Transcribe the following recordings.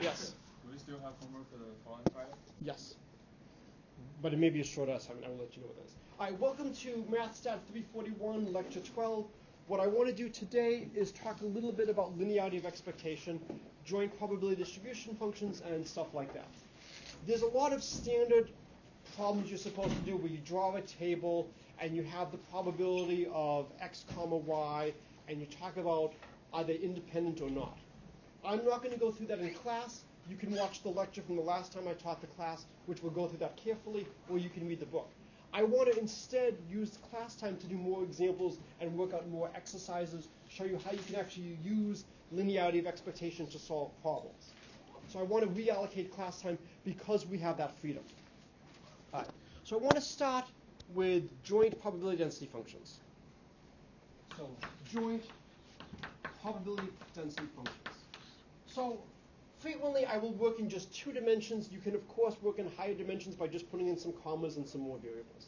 Yes. Do we still have homework for the following Friday? Yes. But it may be a short assignment. I will let you know what that is. All right, welcome to Math341, Lecture 12. What I want to do today is talk a little bit about linearity of expectation, joint probability distribution functions, and stuff like that. There's a lot of standard problems you're supposed to do where you draw a table and you have the probability of x comma y, and you talk about are they independent or not. I'm not going to go through that in class. You can watch the lecture from the last time I taught the class, which will go through that carefully, or you can read the book. I want to instead use class time to do more examples and work out more exercises, show you how you can actually use linearity of expectation to solve problems. So I want to reallocate class time because we have that freedom. All right. So I want to start with joint probability density functions. So joint probability density functions. So frequently I will work in just 2 dimensions. You can of course work in higher dimensions by just putting in some commas and some more variables.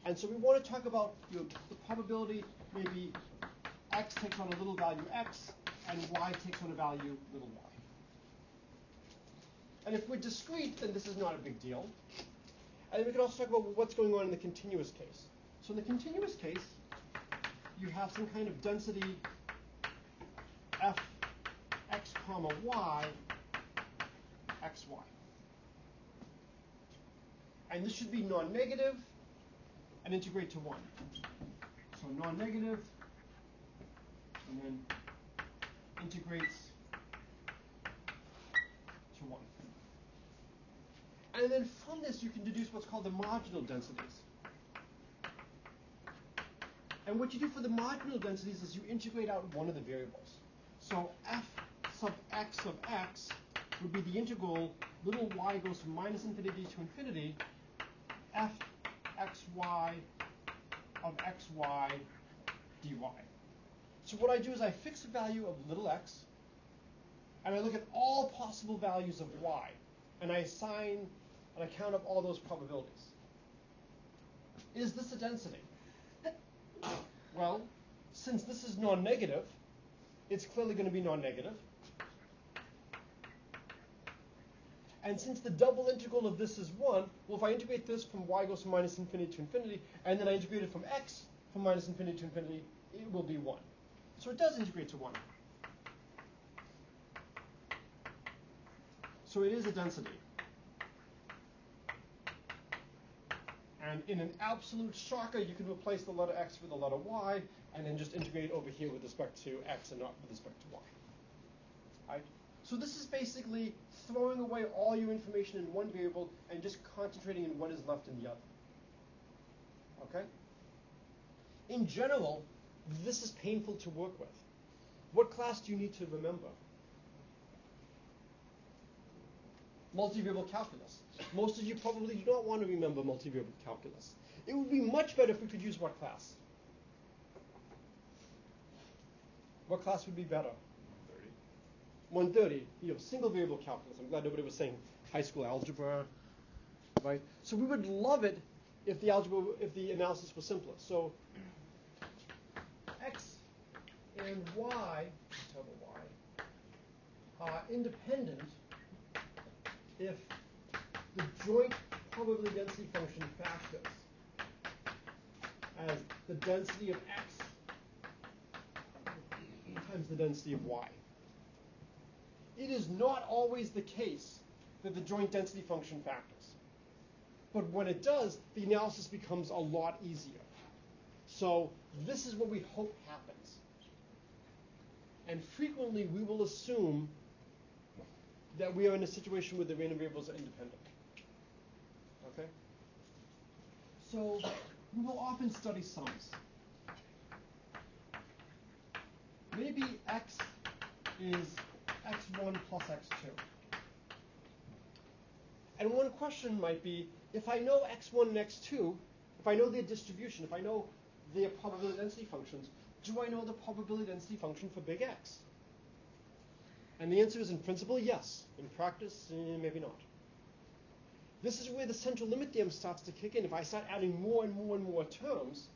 And so we want to talk about the probability maybe x takes on a little value x and y takes on a value little y. And if we're discrete, then this is not a big deal. And then we can also talk about what's going on in the continuous case. So in the continuous case, you have some kind of density f x comma y xy. And this should be non-negative and integrate to 1. So non-negative and then integrates to 1. And then from this you can deduce what's called the marginal densities. And what you do for the marginal densities is you integrate out one of the variables. So f sub x of x would be the integral little y goes from minus infinity to infinity f xy of xy dy. So what I do is I fix a value of little x, and I look at all possible values of y, and I assign and I count up all those probabilities. Is this a density? Well, since this is non-negative, it's clearly going to be non-negative. And since the double integral of this is 1, well, if I integrate this from y goes from minus infinity to infinity, and then I integrate it from x from minus infinity to infinity, it will be 1. So it does integrate to 1. So it is a density. And in an absolute shocker, you can replace the letter x with the letter y, and then just integrate over here with respect to x and not with respect to y. Right? So this is basically throwing away all your information in one variable and just concentrating on what is left in the other. Okay? In general, this is painful to work with. What class do you need to remember? Multivariable calculus. Most of you probably do not want to remember multivariable calculus. It would be much better if we could use what class? What class would be better? 130. You know, single variable calculus. I'm glad nobody was saying high school algebra, right? So we would love it if the analysis was simpler. So x and y, tell the y, are independent if the joint probability density function factors as the density of x times the density of y. It is not always the case that the joint density function factors. But when it does, the analysis becomes a lot easier. So this is what we hope happens. And frequently we will assume that we are in a situation where the random variables are independent. Okay? So we will often study sums. Maybe x is x1 plus x2. And one question might be, if I know x1 and x2, if I know their distribution, if I know their probability density functions, do I know the probability density function for big X? And the answer is, in principle, yes. In practice, maybe not. This is where the central limit theorem starts to kick in. If I start adding more and more and more terms,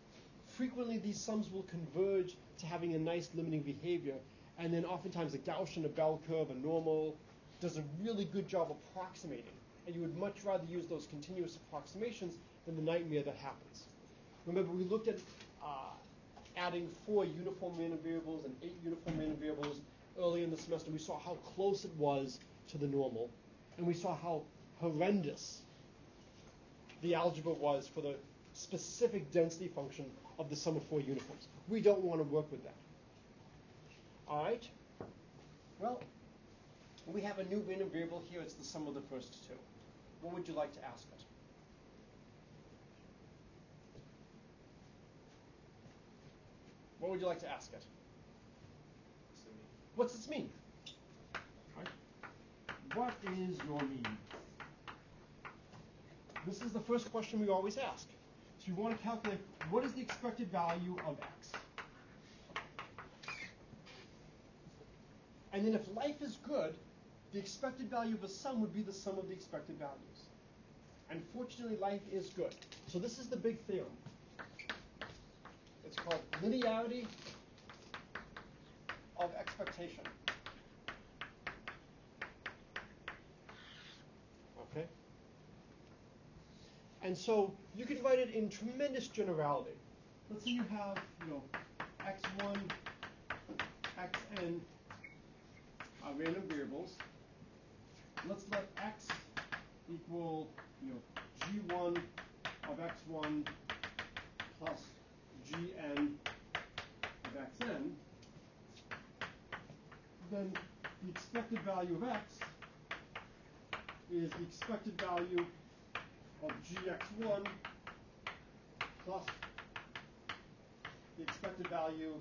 frequently these sums will converge to having a nice limiting behavior. And then oftentimes a Gaussian, a bell curve, a normal does a really good job approximating, and you would much rather use those continuous approximations than the nightmare that happens. Remember, we looked at adding 4 uniform random variables and 8 uniform random variables early in the semester. We saw how close it was to the normal, and we saw how horrendous the algebra was for the specific density function of the sum of 4 uniforms. We don't want to work with that. All right? Well, we have a new random variable here. It's the sum of the first 2. What would you like to ask it? What would you like to ask it? What's its mean? Right. What is your mean? This is the first question we always ask. So you want to calculate what is the expected value of x. And then if life is good, the expected value of a sum would be the sum of the expected values. And fortunately, life is good. So this is the big theorem. It's called linearity of expectation. Okay? And so you can write it in tremendous generality. Let's say you have, x1, xn are random variables. Let's let x equal, g1 of x1 plus gn of xn. Then the expected value of x is the expected value of gx1 plus the expected value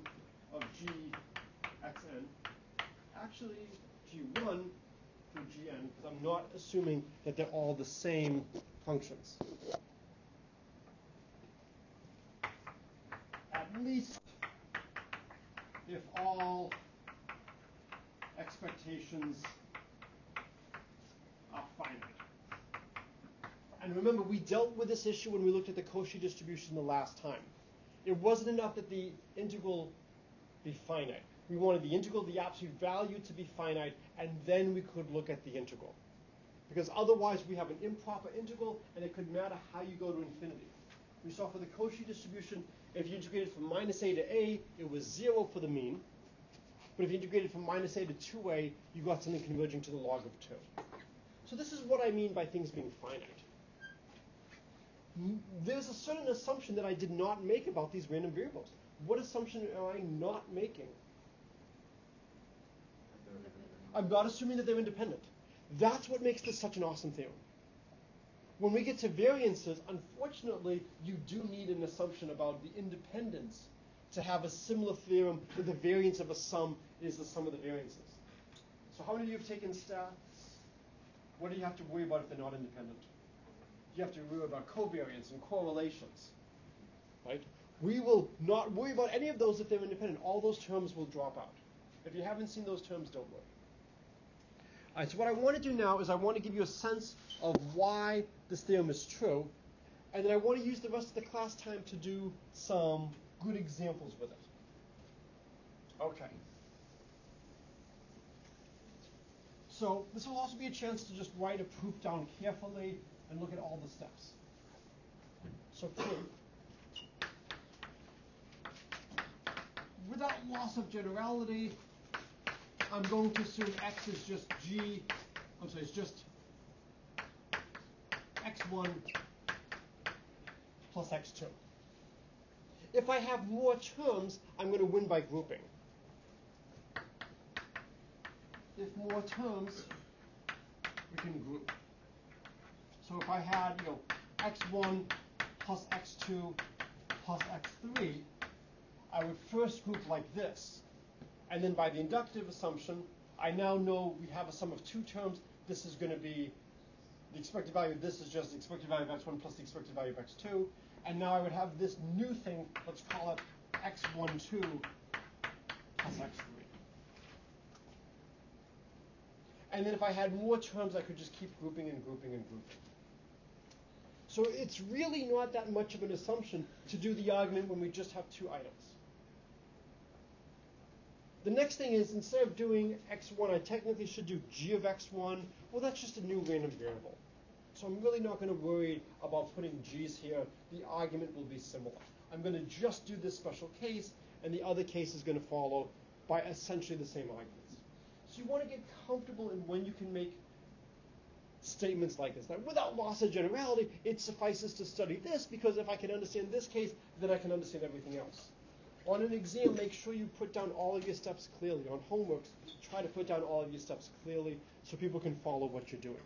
of gxn. Actually, g1 for gn, because I'm not assuming that they're all the same functions. At least if all expectations are finite. And remember, we dealt with this issue when we looked at the Cauchy distribution the last time. It wasn't enough that the integral be finite. We wanted the integral, the absolute value, to be finite, and then we could look at the integral. Because otherwise we have an improper integral, and it could matter how you go to infinity. We saw for the Cauchy distribution, if you integrated from minus a to a, it was 0 for the mean. But if you integrated from minus a to 2a, you got something converging to the log of 2. So this is what I mean by things being finite. There's a certain assumption that I did not make about these random variables. What assumption am I not making? I'm not assuming that they're independent. That's what makes this such an awesome theorem. When we get to variances, unfortunately, you do need an assumption about the independence to have a similar theorem that the variance of a sum is the sum of the variances. So how many of you have taken stats? What do you have to worry about if they're not independent? You have to worry about covariance and correlations, right? We will not worry about any of those if they're independent. All those terms will drop out. If you haven't seen those terms, don't worry. All right, so what I want to do now is I want to give you a sense of why this theorem is true, and then I want to use the rest of the class time to do some good examples with it. Okay. So this will also be a chance to just write a proof down carefully and look at all the steps. So proof. Without loss of generality, I'm going to assume x is just it's just x1 plus x2. If I have more terms, I'm going to win by grouping. If more terms, we can group. So if I had, x1 plus x2 plus x3, I would first group like this. And then by the inductive assumption, I now know we have a sum of 2 terms. This is going to be the expected value of this is just the expected value of x1 plus the expected value of x2. And now I would have this new thing, let's call it x12 plus x3. And then if I had more terms, I could just keep grouping and grouping and grouping. So it's really not that much of an assumption to do the argument when we just have 2 items. The next thing is, instead of doing x1, I technically should do g of x1. Well, that's just a new random variable. So I'm really not going to worry about putting g's here. The argument will be similar. I'm going to just do this special case, and the other case is going to follow by essentially the same arguments. So you want to get comfortable in when you can make statements like this. Now, without loss of generality, it suffices to study this, because if I can understand this case, then I can understand everything else. On an exam, make sure you put down all of your steps clearly. On homeworks, try to put down all of your steps clearly so people can follow what you're doing.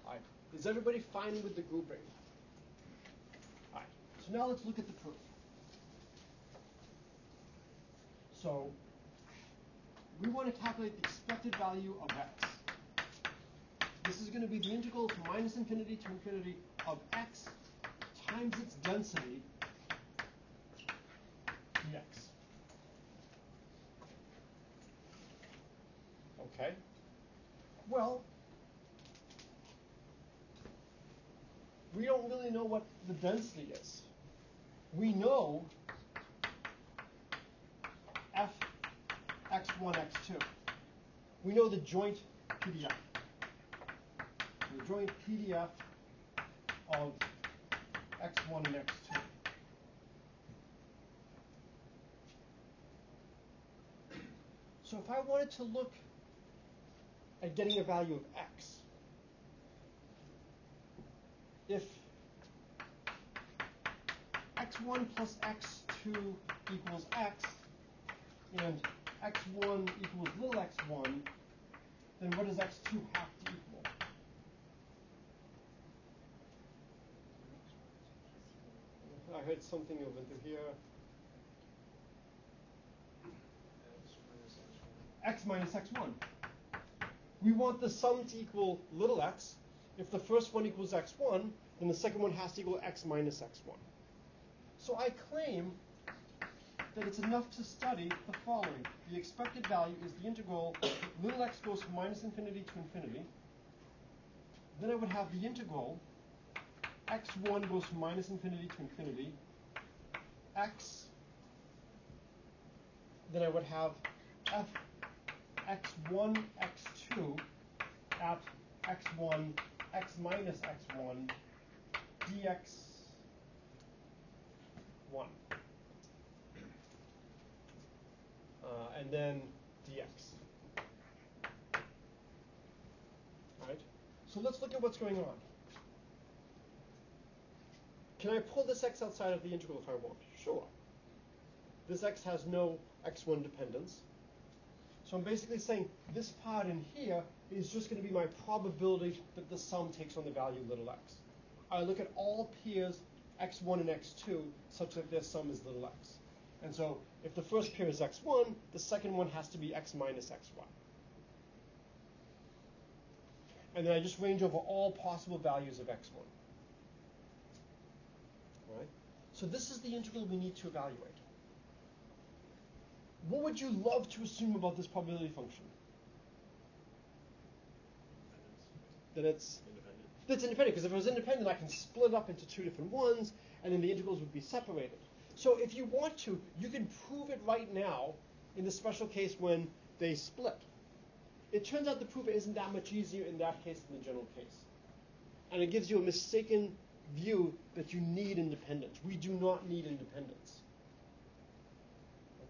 All right. Is everybody fine with the grouping? All right. So now let's look at the proof. So we want to calculate the expected value of x. This is going to be the integral from minus infinity to infinity of x times its density dx. Okay. Well, we don't really know what the density is. We know f x1, x2. We know the joint PDF. The joint PDF of x1 and x2. So if I wanted to look at getting a value of x, if x1 plus x2 equals x, and x1 equals little x1, then what does x2 have to equal? I heard something over here. X minus x1. We want the sum to equal little x. If the first one equals x1, then the second one has to equal x minus x1. So I claim that it's enough to study the following. The expected value is the integral little x goes from minus infinity to infinity. Then I would have the integral x1 goes from minus infinity to infinity, x. Then I would have f x1, x2 at x1, x minus x1, dx1. And then dx. All right? So let's look at what's going on. Can I pull this x outside of the integral if I want? Sure. This x has no x1 dependence. So I'm basically saying this part in here is just going to be my probability that the sum takes on the value little x. I look at all pairs x1 and x2 such that their sum is little x. And so if the first pair is x1, the second one has to be x minus x1. And then I just range over all possible values of x1. All right? So this is the integral we need to evaluate. What would you love to assume about this probability function? That it's independent. That's independent, because if it was independent, I can split up into two different ones, and then the integrals would be separated. So if you want to, you can prove it right now in the special case when they split. It turns out the proof isn't that much easier in that case than the general case. And it gives you a mistaken view that you need independence. We do not need independence.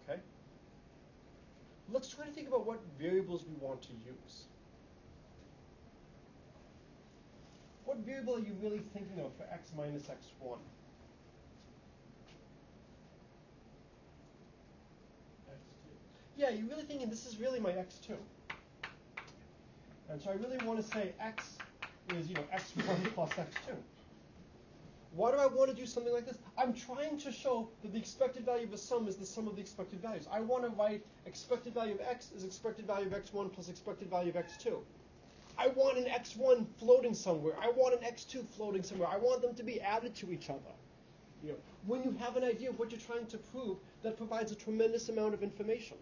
Okay? Let's try to think about what variables we want to use. What variable are you really thinking of for x minus x1? Yeah, you're really thinking this is really my x2. And so I really want to say x is, x1 plus x2. Why do I want to do something like this? I'm trying to show that the expected value of a sum is the sum of the expected values. I want to write expected value of x is expected value of x1 plus expected value of x2. I want an x1 floating somewhere. I want an x2 floating somewhere. I want them to be added to each other. When you have an idea of what you're trying to prove, that provides a tremendous amount of information.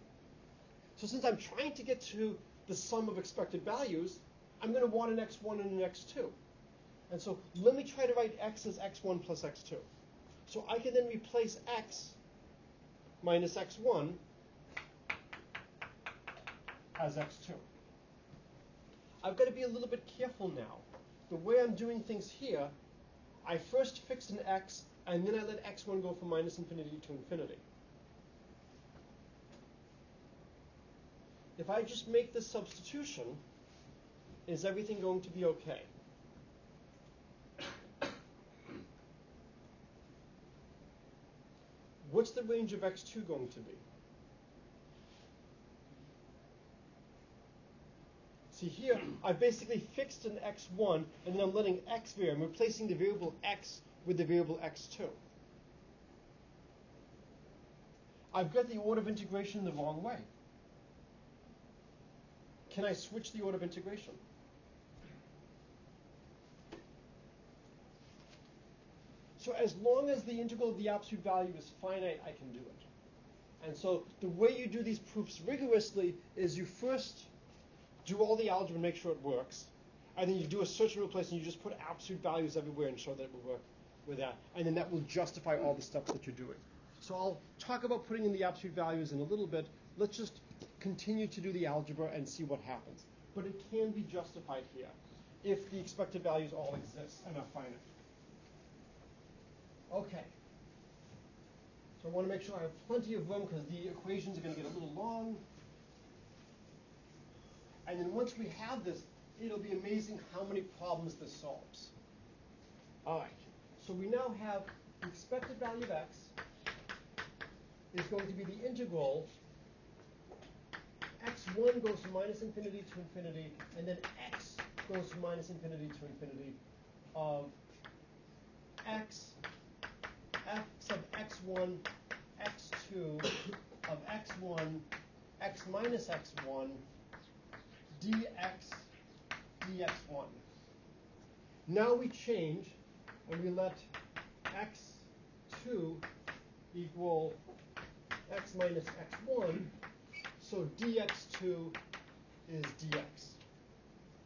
So since I'm trying to get to the sum of expected values, I'm going to want an x1 and an x2. And so let me try to write x as x1 plus x2. So I can then replace x minus x1 as x2. I've got to be a little bit careful now. The way I'm doing things here, I first fix an x, and then I let x1 go from minus infinity to infinity. If I just make this substitution, is everything going to be okay? What's the range of x2 going to be? See here, I've basically fixed an x1, and then I'm letting x vary. I'm replacing the variable x with the variable x2. I've got the order of integration the wrong way. Can I switch the order of integration? So as long as the integral of the absolute value is finite, I can do it. And so the way you do these proofs rigorously is you first do all the algebra and make sure it works. And then you do a search and replace, and you just put absolute values everywhere and show that it will work with that. And then that will justify all the steps that you're doing. So I'll talk about putting in the absolute values in a little bit. Let's just continue to do the algebra and see what happens. But it can be justified here if the expected values all exist and are finite. Okay. So I want to make sure I have plenty of room because the equations are going to get a little long. And then once we have this, it'll be amazing how many problems this solves. All right. So we now have the expected value of x is going to be the integral. x1 goes from minus infinity to infinity, and then x goes from minus infinity to infinity of x f sub x1, x2 of x1, x minus x1, dx dx1. Now we change, and we let x2 equal x minus x1, so dx2 is dx.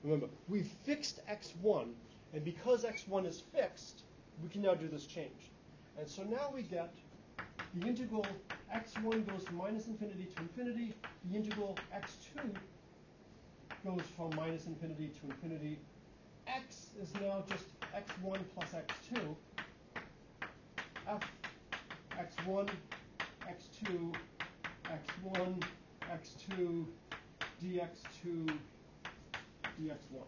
Remember, we've fixed x1, and because x1 is fixed, we can now do this change. And so now we get the integral x1 goes from minus infinity to infinity, the integral x2 goes from minus infinity to infinity. X is now just x1 plus x2, f x1, x2, x1, x2, dx2, dx1.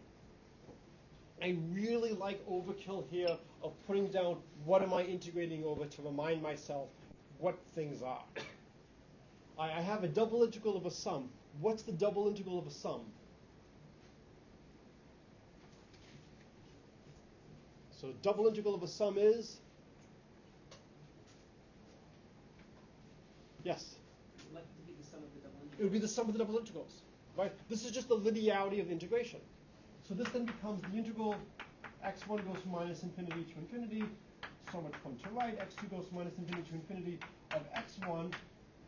I really like overkill here of putting down what am I integrating over to remind myself what things are. I have a double integral of a sum. What's the double integral of a sum? So double integral of a sum is? Yes? Like to be the sum of the double integrals. It would be the sum of the double integrals, right? This is just the linearity of integration. So this then becomes the integral x1 goes from minus infinity to infinity, so much come to right, x2 goes from minus infinity to infinity of x1,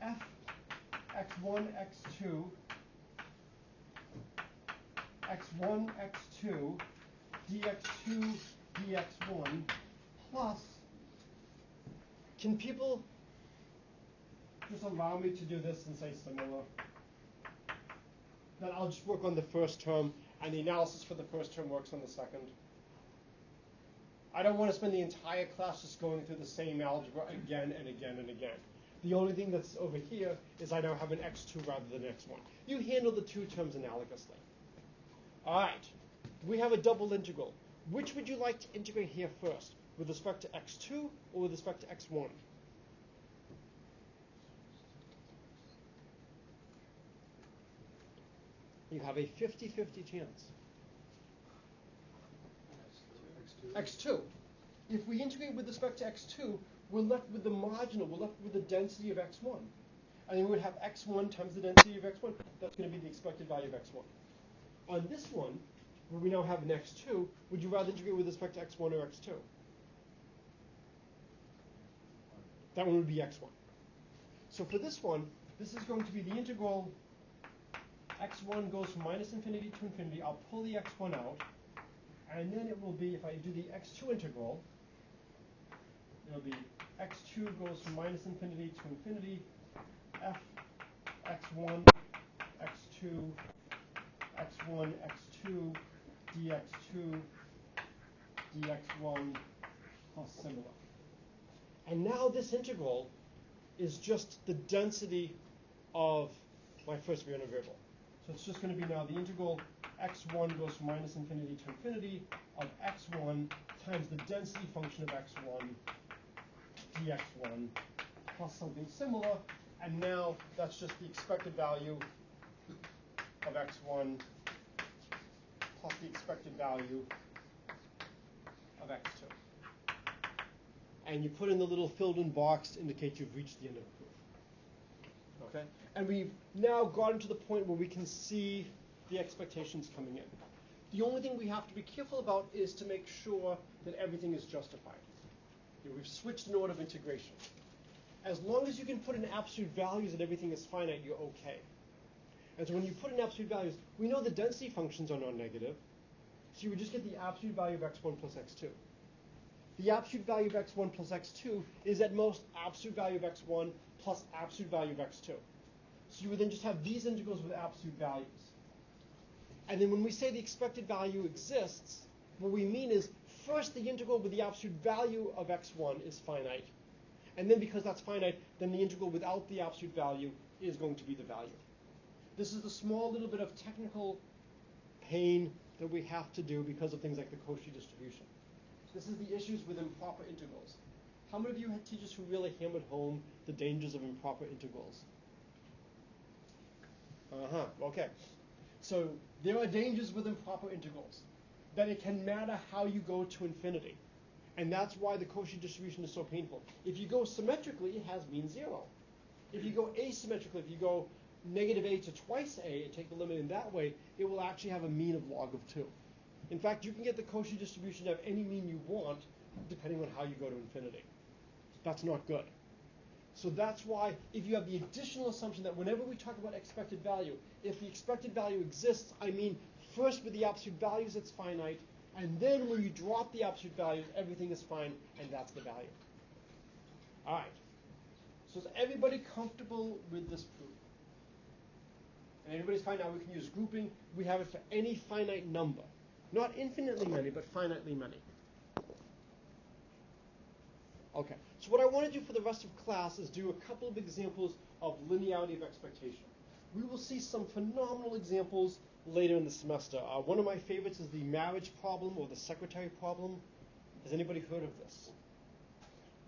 f x1, x2, x1, x2, dx2, dx1, plus, can people just allow me to do this and say similar? Then I'll just work on the first term, and the analysis for the first term works on the second. I don't want to spend the entire class just going through the same algebra again and again and again. The only thing that's over here is I now have an x2 rather than x1. You handle the two terms analogously. All right, we have a double integral. Which would you like to integrate here first, with respect to x2 or with respect to x1? You have a 50-50 chance. x2. If we integrate with respect to x2, we're left with the marginal, we're left with the density of x1. And then we would have x1 times the density of x1. That's going to be the expected value of x1. On this one, where we now have an x2, would you rather integrate with respect to x1 or x2? That one would be x1. So for this one, this is going to be the integral x1 goes from minus infinity to infinity. I'll pull the x1 out. And then it will be, if I do the x2 integral, it'll be x2 goes from minus infinity to infinity, f x1, x2, x2, x1, x2, dx2, dx1 plus similar. And now this integral is just the density of my first variable. So it's just going to be now the integral x1 goes from minus infinity to infinity of x1 times the density function of x1 dx1 plus something similar. And now that's just the expected value of x1 plus the expected value of x2. And you put in the little filled-in box to indicate you've reached the end of the proof. Okay? And we've now gotten to the point where we can see the expectations coming in. The only thing we have to be careful about is to make sure that everything is justified. We've switched an order of integration. As long as you can put in absolute values and everything is finite, you're okay. And so when you put in absolute values, we know the density functions are non-negative, so you would just get the absolute value of x1 plus x2. The absolute value of x1 plus x2 is at most absolute value of x1 plus absolute value of x2. So you would then just have these integrals with absolute values. And then when we say the expected value exists, what we mean is first the integral with the absolute value of x1 is finite. And then because that's finite, then the integral without the absolute value is going to be the value. This is the small little bit of technical pain that we have to do because of things like the Cauchy distribution. This is the issues with improper integrals. How many of you had teachers who really hammered home the dangers of improper integrals? Okay. So there are dangers with improper integrals, that it can matter how you go to infinity. And that's why the Cauchy distribution is so painful. If you go symmetrically, it has mean 0. If you go asymmetrically, if you go negative a to twice a and take the limit in that way, it will actually have a mean of log of 2. In fact, you can get the Cauchy distribution to have any mean you want, depending on how you go to infinity. That's not good. So that's why if you have the additional assumption that whenever we talk about expected value, if the expected value exists, I mean first with the absolute values it's finite, and then when you drop the absolute values, everything is fine, and that's the value. All right. So is everybody comfortable with this proof? And everybody's fine now. We can use grouping. We have it for any finite number. Not infinitely many, but finitely many. Okay. So what I want to do for the rest of class is do a couple of examples of linearity of expectation. We will see some phenomenal examples later in the semester. One of my favorites is the marriage problem or the secretary problem. Has anybody heard of this?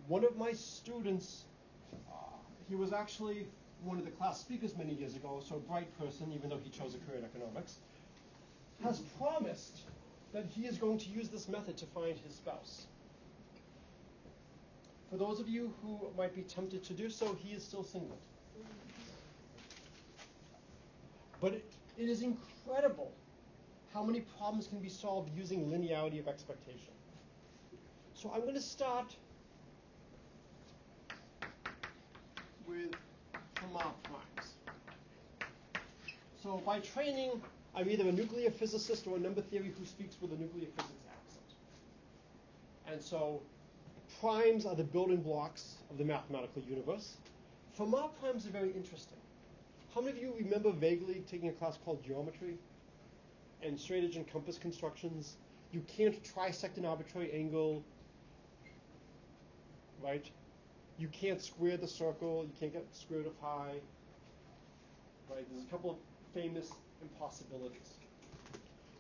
One of my students, he was actually one of the class speakers many years ago, so a bright person, even though he chose a career in economics, has promised that he is going to use this method to find his spouse. For those of you who might be tempted to do so, he is still single. But it is incredible how many problems can be solved using linearity of expectation. So I'm going to start with Fermat primes. So by training, I'm either a nuclear physicist or a number theory who speaks with a nuclear physics accent. And so primes are the building blocks of the mathematical universe. Fermat primes are very interesting. How many of you remember vaguely taking a class called geometry and straightedge and compass constructions? You can't trisect an arbitrary angle, right? You can't square the circle. You can't get square root of pi, right? There's a couple of famous impossibilities.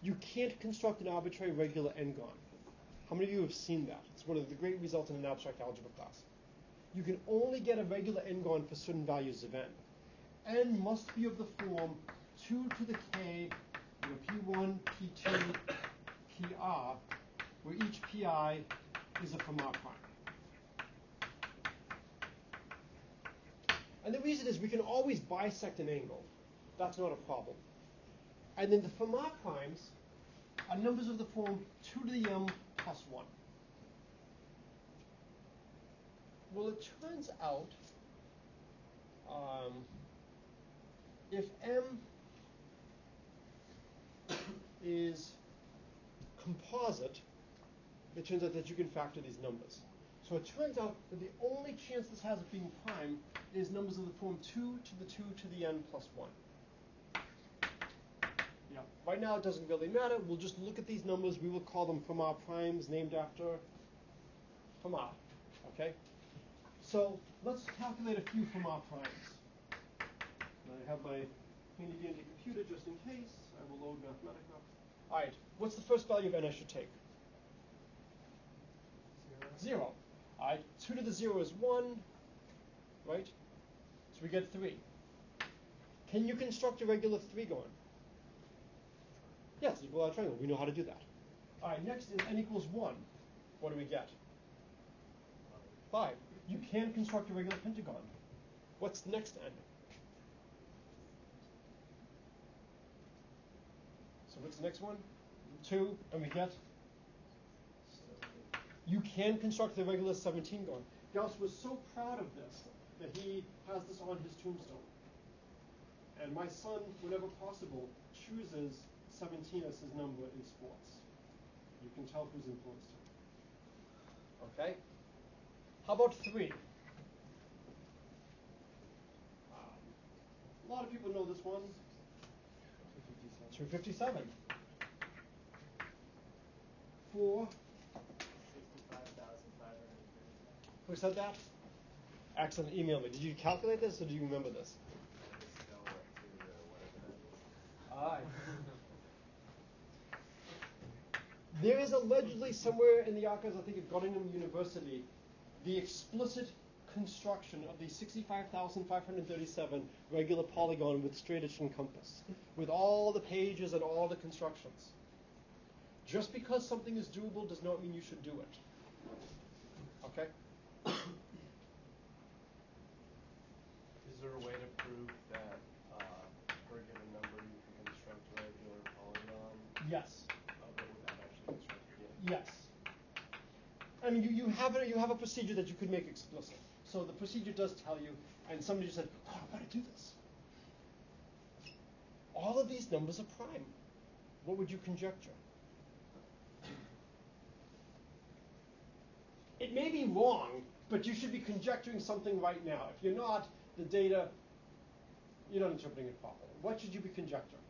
You can't construct an arbitrary regular n-gon. How many of you have seen that? It's one of the great results in an abstract algebra class. You can only get a regular n-gon for certain values of n. N must be of the form 2 to the k, P1, P2, PR, where each pi is a Fermat prime. And the reason is we can always bisect an angle. That's not a problem. And then the Fermat primes are numbers of the form 2 to the m plus 1. Well, it turns out if m is composite, it turns out that you can factor these numbers. So it turns out that the only chance this has of being prime is numbers of the form 2 to the 2 to the n plus 1. Right now it doesn't really matter. We'll just look at these numbers. We will call them Fermat primes named after Fermat. Okay? So let's calculate a few Fermat primes. I have my handy dandy computer just in case. I will load Mathematica. All right. What's the first value of n I should take? 0. All right. 2 to the 0 is 1. Right? So we get 3. Can you construct a regular 3-gon? Yes, equal out triangle. We know how to do that. All right, next is n equals 1. What do we get? 5. You can construct a regular pentagon. What's the next n? So what's the next one? 2, and we get? You can construct the regular 17-gon. Gauss was so proud of this that he has this on his tombstone. And my son, whenever possible, chooses 17 as his number in sports. You can tell who's influenced him. Okay? How about 3? A lot of people know this one. 257. 4. 65,537. Who said that? Excellent. Email me. Did you calculate this or do you remember this? Aye. There is allegedly somewhere in the archives, I think at Göttingen University, the explicit construction of the 65,537 regular polygon with straight edge and compass, with all the pages and all the constructions. Just because something is doable does not mean you should do it. Okay? Is there a way to prove that for a given number you can construct a regular polygon Yes. of it without actually constructing it? Yes. I mean, you have a procedure that you could make explicit. So the procedure does tell you, and somebody just said, oh, I want to do this. All of these numbers are prime. What would you conjecture? It may be wrong, but you should be conjecturing something right now. If you're not, the data, you're not interpreting it properly. What should you be conjecturing?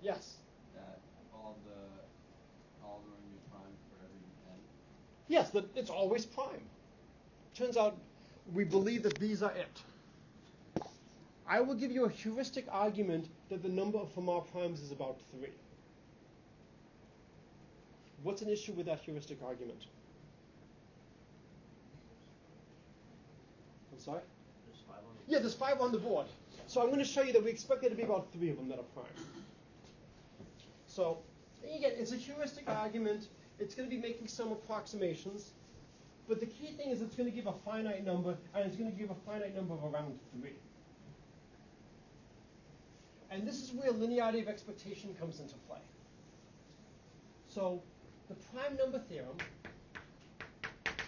Yes? That all the going to be prime for every n. Yes, that it's always prime. Turns out we believe that these are it. I will give you a heuristic argument that the number of Fermat primes is about 3. What's an issue with that heuristic argument? I'm sorry? There's 5 on the Yeah, there's 5 on the board. So I'm going to show you that we expect there to be about 3 of them that are prime. So again, it's a heuristic argument. It's going to be making some approximations. But the key thing is it's going to give a finite number, and it's going to give a finite number of around 3. And this is where linearity of expectation comes into play. So the prime number theorem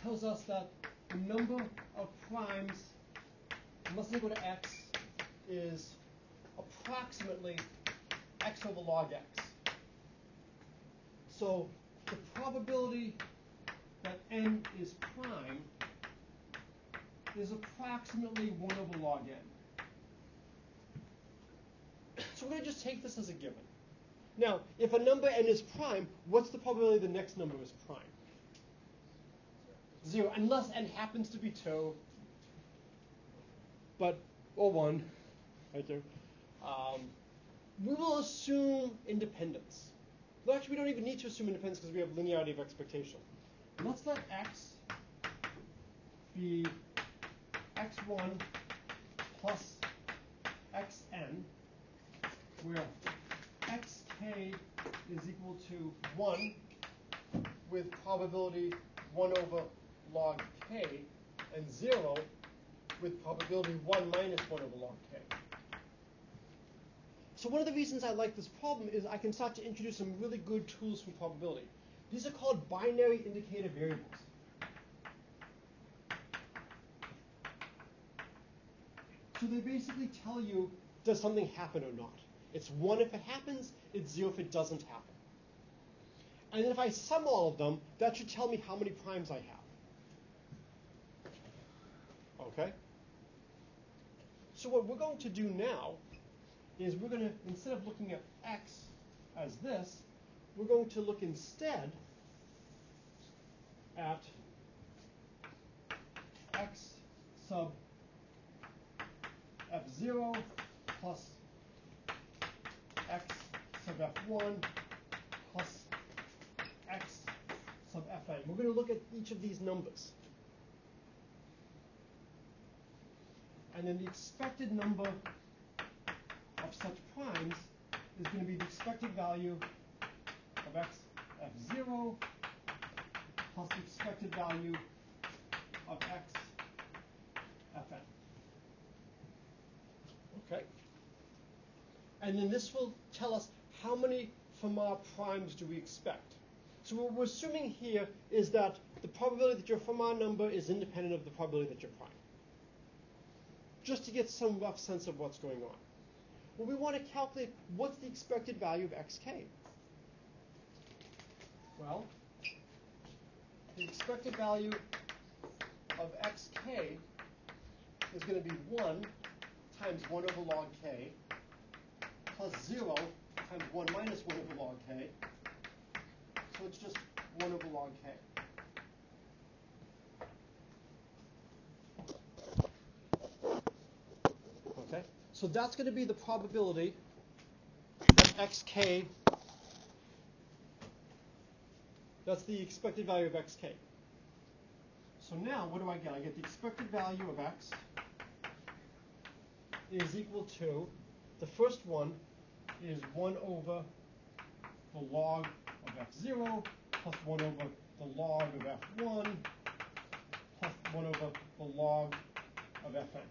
tells us that the number of primes, unless they go to x, is approximately x over log x. So the probability that n is prime is approximately 1 over log n. So we're going to just take this as a given. Now, if a number n is prime, what's the probability the next number is prime? 0, unless n happens to be 2, or 1, right there. We will assume independence. Well, actually, we don't even need to assume independence because we have linearity of expectation. Let's let x be x1 plus xn, where xk is equal to 1 with probability 1 over log k, and 0 with probability 1 minus 1 over log k. So one of the reasons I like this problem is I can start to introduce some really good tools from probability. These are called binary indicator variables. So they basically tell you, does something happen or not? It's 1 if it happens, it's 0 if it doesn't happen. And then if I sum all of them, that should tell me how many primes I have. Okay? So what we're going to do now is we're going to, instead of looking at x as this, we're going to look instead at x sub f0 plus x sub f1 plus x sub fn. We're going to look at each of these numbers. And then the expected number of such primes is going to be the expected value of x f0 plus the expected value of x fn. Okay? And then this will tell us how many Fermat primes do we expect. So what we're assuming here is that the probability that your Fermat number is independent of the probability that you're prime. Just to get some rough sense of what's going on. Well, we want to calculate what's the expected value of xk. Well, the expected value of xk is going to be 1 times 1 over log k plus 0 times 1 minus 1 over log k. So it's just 1 over log k. Okay? So that's going to be the probability that xk, that's the expected value of xk. So now, what do I get? I get the expected value of x is equal to, the first one is 1 over the log of f0 plus 1 over the log of f1 plus 1 over the log of fn.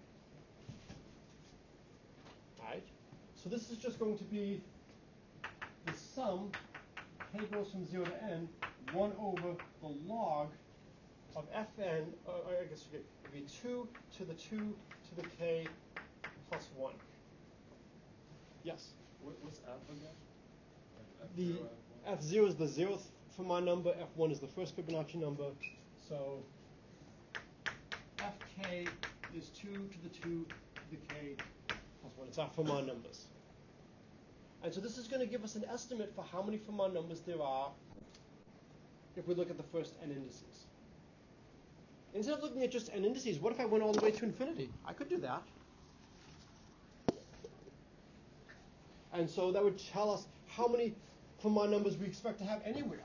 Right? So this is just going to be the sum, k goes from 0 to n, 1 over the log of fn, I guess it would be 2 to the 2 to the k plus 1. Yes? What's f again? The f0 is the 0th Fermat number, f1 is the first Fibonacci number, so fk is 2 to the 2 to the k plus 1. It's our Fermat numbers. And so this is going to give us an estimate for how many Fermat numbers there are if we look at the first n indices. Instead of looking at just n indices, what if I went all the way to infinity? I could do that. And so that would tell us how many Fermat numbers we expect to have anywhere.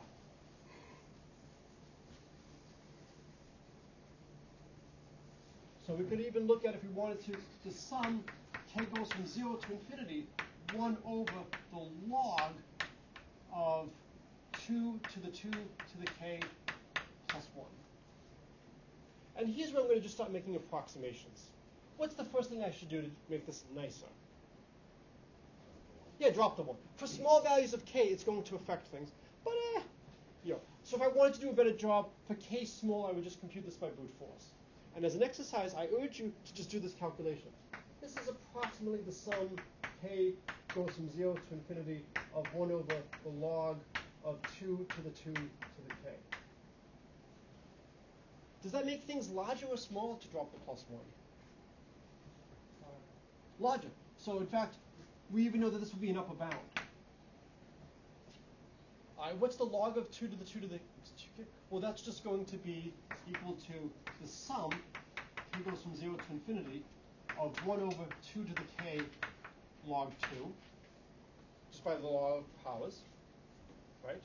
So we could even look at, if we wanted to sum k goes from 0 to infinity, 1 over the log of 2 to the 2 to the k plus 1. And here's where I'm going to just start making approximations. What's the first thing I should do to make this nicer? Yeah, drop the 1. For small values of k, it's going to affect things. But, So if I wanted to do a better job, for k small, I would just compute this by brute force. And as an exercise, I urge you to just do this calculation. This is approximately the sum k goes from 0 to infinity of 1 over the log of 2 to the 2 to the k. Does that make things larger or smaller to drop the plus 1? Larger. So in fact, we even know that this would be an upper bound. What's the log of 2 to the 2 to the... Well, that's just going to be equal to the sum, k goes from 0 to infinity, of 1 over 2 to the k log 2, just by the law of powers, right?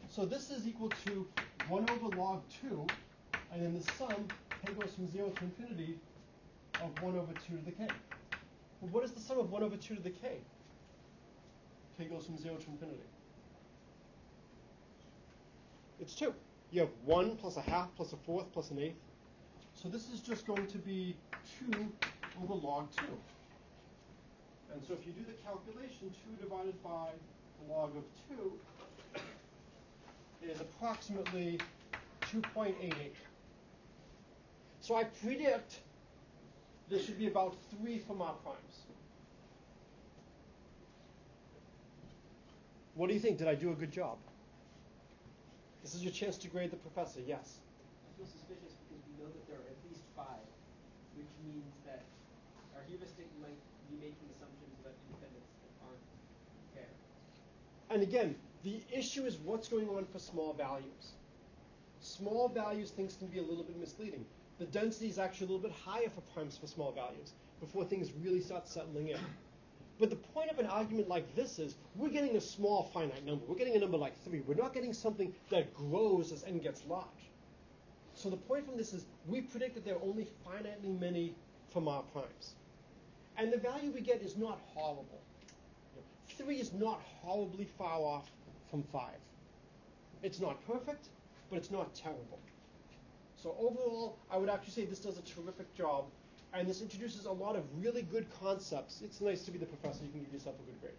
So this is equal to 1 over log 2, and then the sum, k goes from 0 to infinity, of 1 over 2 to the k. Well, what is the sum of 1 over 2 to the k? K goes from 0 to infinity. It's 2. You have 1 plus a half plus a fourth plus an eighth. So this is just going to be 2 over log 2. And so if you do the calculation, 2 divided by the log of 2 is approximately 2.88. So I predict there should be about 3 Fermat primes. What do you think? Did I do a good job? This is your chance to grade the professor. Yes? I feel suspicious because we know that there are at least 5, which means that our heuristic might be making assumptions about And again, the issue is what's going on for small values. Small values, things can be a little bit misleading. The density is actually a little bit higher for primes for small values before things really start settling in. But the point of an argument like this is we're getting a small finite number. We're getting a number like 3. We're not getting something that grows as n gets large. So the point from this is we predict that there are only finitely many from our primes. And the value we get is not horrible. 3 is not horribly far off from 5. It's not perfect, but it's not terrible. So overall, I would actually say this does a terrific job, and this introduces a lot of really good concepts. It's nice to be the professor. You can give yourself a good grade.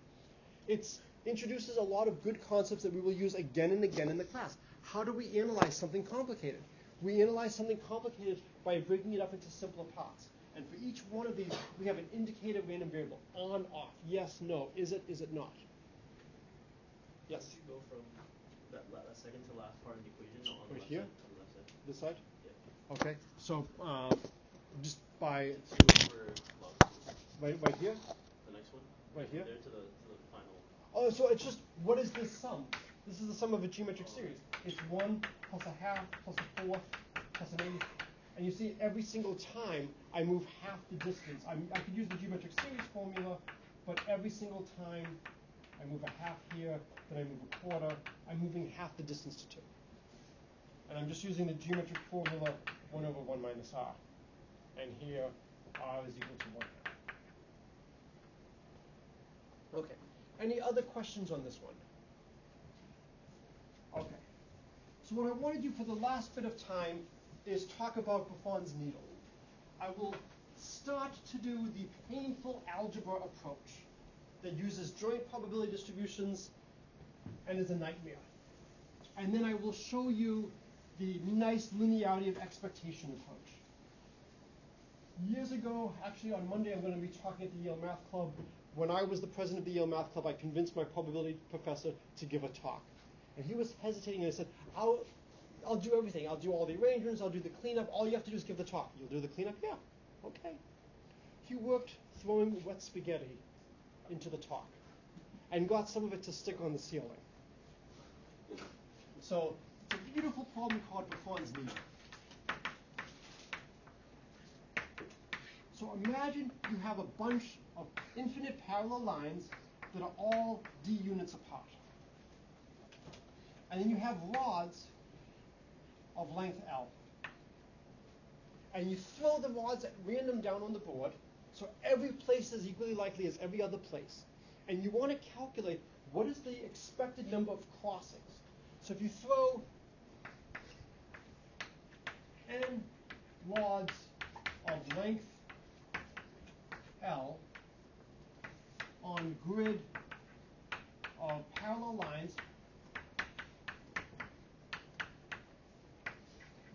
It introduces a lot of good concepts that we will use again and again in the class. How do we analyze something complicated? We analyze something complicated by breaking it up into simpler parts. And for each one of these, we have an indicator random variable, on, off, yes, no, is it not? Yes? How did you go from that second to last part of the equation on the Right left here? side, on the left side? This side? Yeah. Okay, so just by, So we're right here? the next one? Right here? There to the final. Oh, so it's just, what is this sum? This is the sum of a geometric series. It's 1 plus a half plus a fourth plus an eighth. And you see every single time I move half the distance. I could use the geometric series formula, but every single time I move a half here, then I move a quarter, I'm moving half the distance to 2. And I'm just using the geometric formula 1 over 1 minus r. And here, r is equal to 1 half. Okay. Any other questions on this one? Okay. So what I want to do for the last bit of time is talk about Buffon's needle. I will start to do the painful algebra approach that uses joint probability distributions and is a nightmare. And then I will show you the nice linearity of expectation approach. Years ago, actually on Monday, I'm going to be talking at the Yale Math Club. When I was the president of the Yale Math Club, I convinced my probability professor to give a talk. And he was hesitating, and I said, I'll do everything. I'll do all the arrangements. I'll do the cleanup. All you have to do is give the talk. You'll do the cleanup? Yeah. Okay. He worked throwing wet spaghetti into the talk and got some of it to stick on the ceiling. So it's a beautiful problem called Buffon's needle. So imagine you have a bunch of infinite parallel lines that are all d units apart. And then you have rods of length L. And you throw the rods at random down on the board, so every place is equally likely as every other place. And you want to calculate what is the expected number of crossings. So if you throw n rods of length L on grid of parallel lines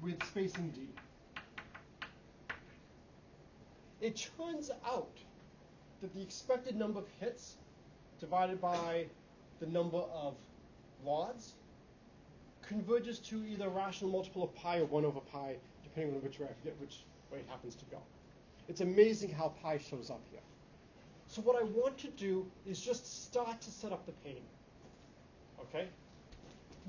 with spacing d. It turns out that the expected number of hits divided by the number of rods converges to either a rational multiple of pi or 1 over pi, depending on which way I forget which way it happens to go. It's amazing how pi shows up here. So what I want to do is just start to set up the pain. Okay?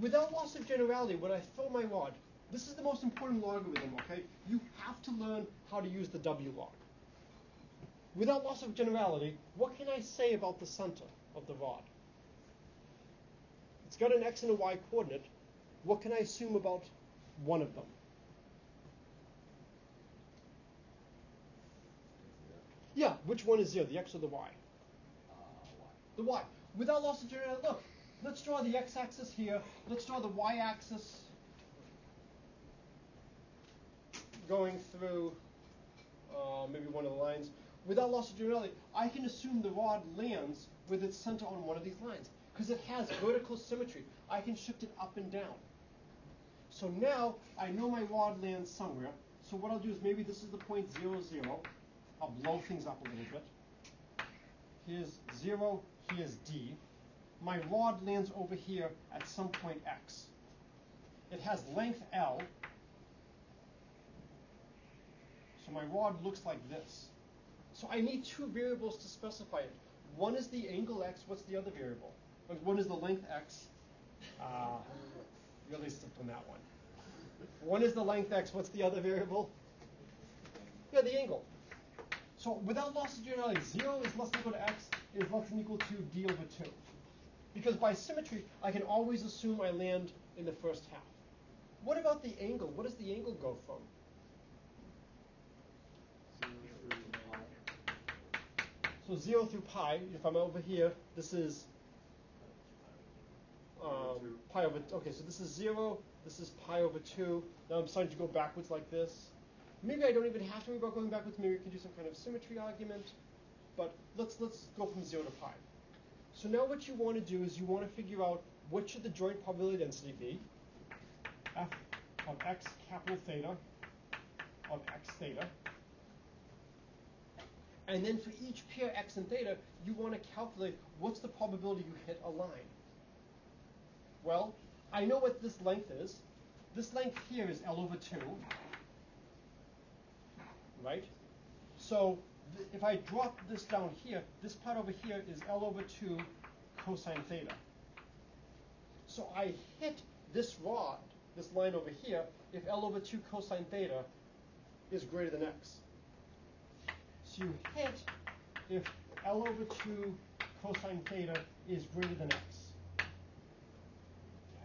Without loss of generality, when I throw my rod, this is the most important logarithm, okay? You have to learn how to use the W log. Without loss of generality, what can I say about the center of the rod? It's got an x and a y coordinate. What can I assume about one of them? Yeah, which one is 0, the x or the y? Y. The y. Without loss of generality, look, let's draw the x-axis here. Let's draw the y-axis going through maybe one of the lines. Without loss of generality, I can assume the rod lands with its center on one of these lines because it has vertical symmetry. I can shift it up and down. So now I know my rod lands somewhere. So what I'll do is maybe this is the point 0, 0. I'll blow things up a little bit. Here's 0, here's D. My rod lands over here at some point X. It has length L. So my rod looks like this. So I need two variables to specify it. One is the angle X. What's the other variable? One is the length x. Really slipped on that one. One is the length x. What's the other variable? Yeah, the angle. So without loss of generality, 0 is less than equal to x is less than equal to d over 2. Because by symmetry, I can always assume I land in the first half. What about the angle? What does the angle go from? 0 through pi. If I'm over here, this is pi over. Okay, so this is 0. This is pi over 2. Now I'm starting to go backwards like this. Maybe I don't even have to worry about going backwards. Maybe we can do some kind of symmetry argument. But let's go from 0 to pi. So now what you want to do is you want to figure out what should the joint probability density be. F of x capital theta of x theta. And then for each pair x and theta, you want to calculate what's the probability you hit a line. Well, I know what this length is. This length here is L over 2. Right? So if I drop this down here, this part over here is L over 2 cosine theta. So I hit this rod, this line over here, if L over 2 cosine theta is greater than x. So you hit if L over 2 cosine theta is greater than x.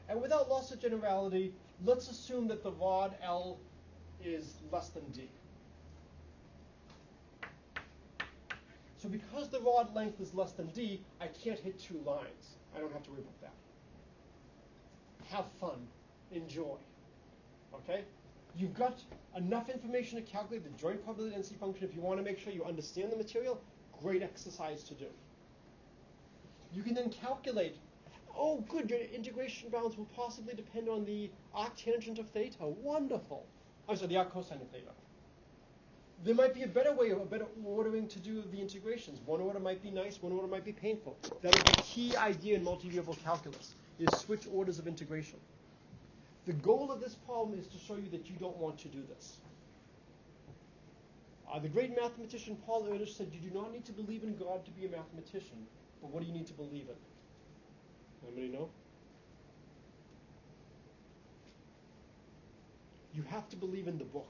And without loss of generality, let's assume that the rod L is less than d. So because the rod length is less than d, I can't hit two lines. I don't have to worry about that. Have fun. Enjoy. Okay? You've got enough information to calculate the joint probability density function. If you want to make sure you understand the material, great exercise to do. You can then calculate, oh good, your integration bounds will possibly depend on the arctangent of theta. Wonderful. I'm sorry, the arccosine of theta. There might be a better way, a better ordering to do the integrations. One order might be nice, one order might be painful. That is the key idea in multivariable calculus, is switch orders of integration. The goal of this problem is to show you that you don't want to do this. The great mathematician Paul Ehrlich said you do not need to believe in God to be a mathematician, but what do you need to believe in? Anybody know? You have to believe in the book.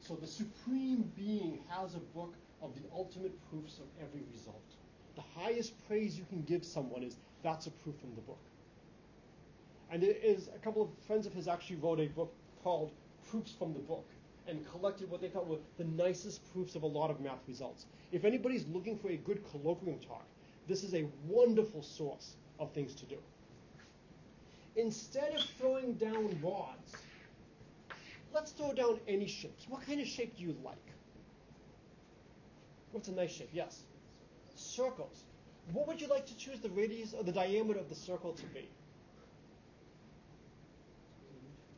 So the supreme being has a book of the ultimate proofs of every result. The highest praise you can give someone is, that's a proof from the book. And there is a couple of friends of his actually wrote a book called Proofs from the Book and collected what they thought were the nicest proofs of a lot of math results. If anybody's looking for a good colloquium talk, this is a wonderful source of things to do. Instead of throwing down rods, let's throw down any shapes. What kind of shape do you like? What's a nice shape? Yes. Circles. What would you like to choose the radius or the diameter of the circle to be?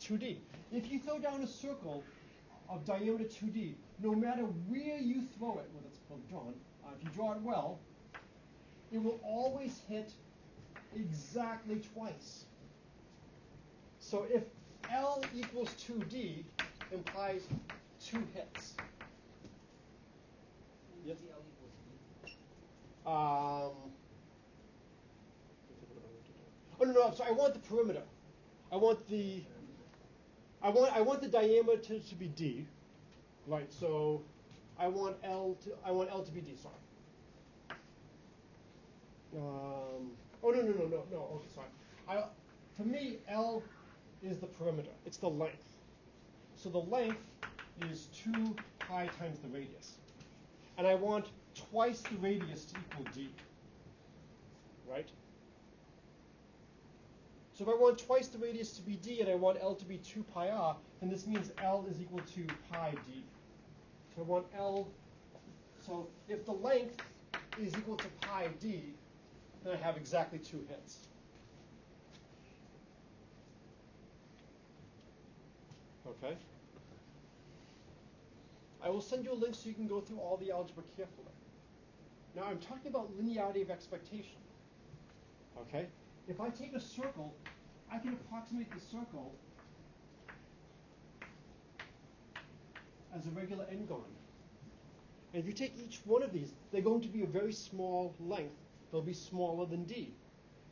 2D. If you throw down a circle of diameter 2D, no matter where you throw it, well, that's probably drawn, if you draw it well, it will always hit exactly twice. So if L equals 2D implies 2 hits. Yes? Oh no, so I want the perimeter. I want the diameter to be D, right? So I want L to be D. Sorry. Oh no. Okay, sorry. For me, L is the perimeter. It's the length. So the length is 2 pi times the radius, and I want twice the radius to equal D. Right? So if I want twice the radius to be d and I want L to be 2 pi r, then this means L is equal to pi d. So I want L, so if the length is equal to pi d, then I have exactly 2 hits. Okay? I will send you a link so you can go through all the algebra carefully. Now I'm talking about linearity of expectation. Okay? If I take a circle, I can approximate the circle as a regular n-gon. And if you take each one of these, they're going to be a very small length, they'll be smaller than D.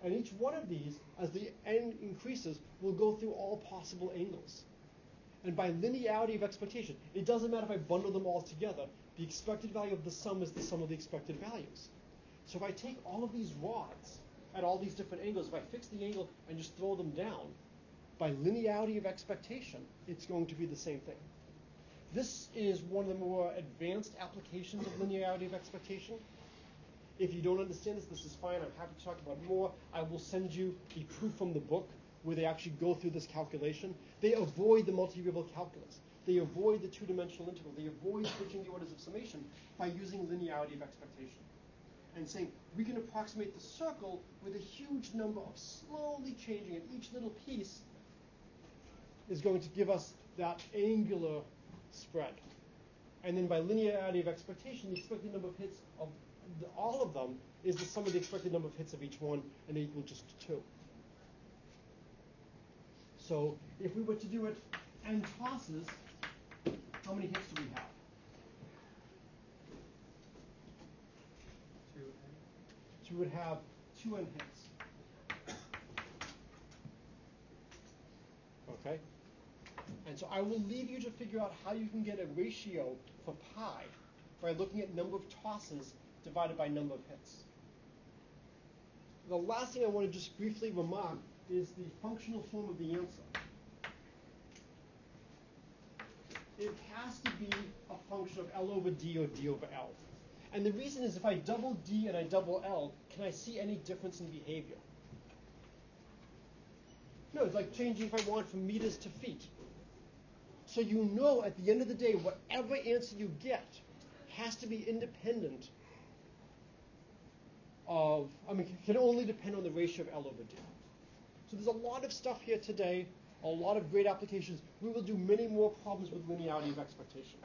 And each one of these, as the n increases, will go through all possible angles. And by linearity of expectation, it doesn't matter if I bundle them all together. The expected value of the sum is the sum of the expected values. So if I take all of these rods at all these different angles, if I fix the angle and just throw them down, by linearity of expectation, it's going to be the same thing. This is one of the more advanced applications of linearity of expectation. If you don't understand this, this is fine. I'm happy to talk about it more. I will send you a proof from the book where they actually go through this calculation. They avoid the multivariable calculus. They avoid the two-dimensional integral. They avoid switching the orders of summation by using linearity of expectation and saying we can approximate the circle with a huge number of slowly changing, and each little piece is going to give us that angular spread. And then by linearity of expectation, the expected number of hits of all of them is the sum of the expected number of hits of each one, and they equal just 2. So if we were to do it n tosses, how many hits do we have? 2n. So we would have 2n hits. Okay? And so I will leave you to figure out how you can get a ratio for pi by looking at number of tosses divided by number of hits. The last thing I want to just briefly remark is the functional form of the answer. It has to be a function of L over D or D over L. And the reason is if I double D and I double L, can I see any difference in behavior? No, it's like changing if I want from meters to feet. So you know at the end of the day, whatever answer you get has to be independent of, can only depend on the ratio of L over D. So there's a lot of stuff here today, a lot of great applications. We will do many more problems with linearity of expectation.